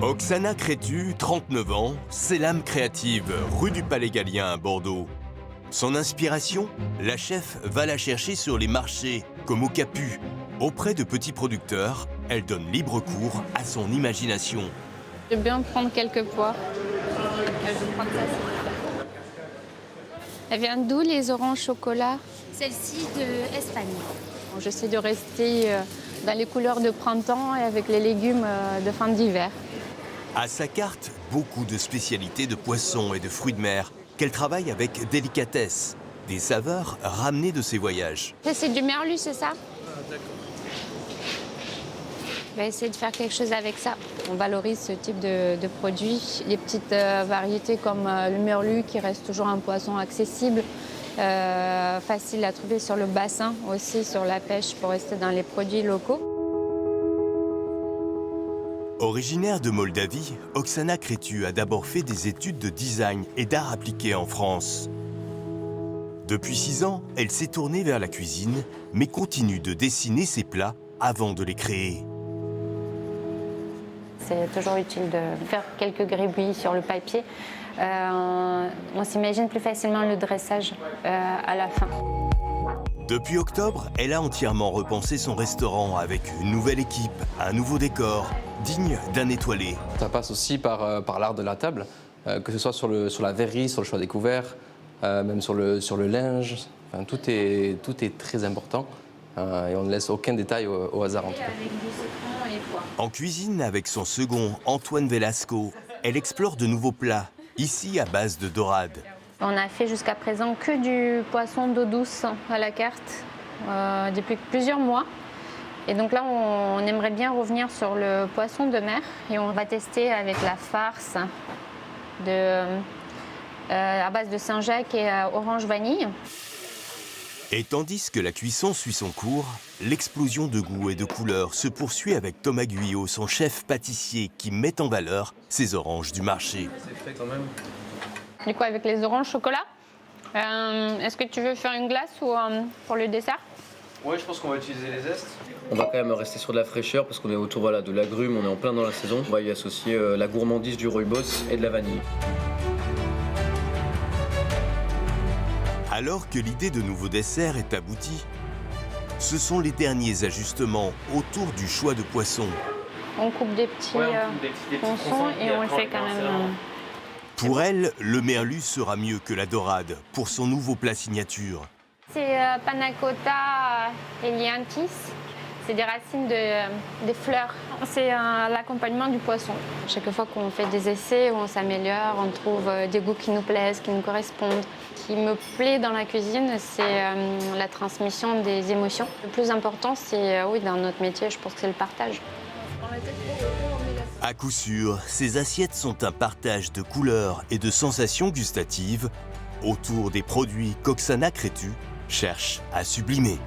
Oksana Crétu, 39 ans, c'est l'âme créative, rue du Palais Gallien à Bordeaux. Son inspiration, la chef va la chercher sur les marchés, comme au Capu. Auprès de petits producteurs, elle donne libre cours à son imagination. Je vais bien prendre quelques pois. Je vais prendre ça. Elle vient d'où les oranges chocolat? Celle-ci d'Espagne. J'essaie de rester dans les couleurs de printemps et avec les légumes de fin d'hiver. À sa carte, beaucoup de spécialités de poissons et de fruits de mer qu'elle travaille avec délicatesse, des saveurs ramenées de ses voyages. Ça, c'est du merlu, c'est ça? D'accord. Je vais essayer de faire quelque chose avec ça. On valorise ce type de produits. Les petites variétés comme le merlu qui reste toujours un poisson accessible, facile à trouver sur le bassin, aussi sur la pêche pour rester dans les produits locaux. Originaire de Moldavie, Oksana Crétu a d'abord fait des études de design et d'art appliqué en France. Depuis 6 ans, elle s'est tournée vers la cuisine, mais continue de dessiner ses plats avant de les créer. C'est toujours utile de faire quelques gribouillis sur le papier. On s'imagine plus facilement le dressage à la fin. Depuis octobre, elle a entièrement repensé son restaurant avec une nouvelle équipe, un nouveau décor, digne d'un étoilé. Ça passe aussi par l'art de la table, que ce soit sur la verrerie, sur le choix des couverts, même sur le linge. Enfin, tout est très important et on ne laisse aucun détail au hasard en tout cas. En cuisine avec son second, Antoine Velasco, elle explore de nouveaux plats, ici à base de dorade. On a fait jusqu'à présent que du poisson d'eau douce à la carte depuis plusieurs mois. Et donc là, on aimerait bien revenir sur le poisson de mer et on va tester avec la farce à base de Saint-Jacques et orange vanille. Et tandis que la cuisson suit son cours, l'explosion de goût et de couleurs se poursuit avec Thomas Guyot, son chef pâtissier qui met en valeur ses oranges du marché. C'est frais quand même. Du coup, avec les oranges chocolat, est-ce que tu veux faire une glace ou pour le dessert? Oui, je pense qu'on va utiliser les zestes. On va quand même rester sur de la fraîcheur parce qu'on est autour de l'agrume, on est en plein dans la saison. On va y associer la gourmandise du rooibos et de la vanille. Alors que l'idée de nouveaux desserts est aboutie, ce sont les derniers ajustements autour du choix de poissons. On coupe des petits tronçons et on le fait quand même. Pour elle, le merlu sera mieux que la dorade pour son nouveau plat signature. C'est panna cotta elianthis. C'est des racines des fleurs. C'est l'accompagnement du poisson. Chaque fois qu'on fait des essais, où on s'améliore, on trouve des goûts qui nous plaisent, qui nous correspondent. Ce qui me plaît dans la cuisine, c'est la transmission des émotions. Le plus important, c'est, oui, dans notre métier, je pense que c'est le partage. À coup sûr, ces assiettes sont un partage de couleurs et de sensations gustatives autour des produits qu'Oksana Crétu cherche à sublimer.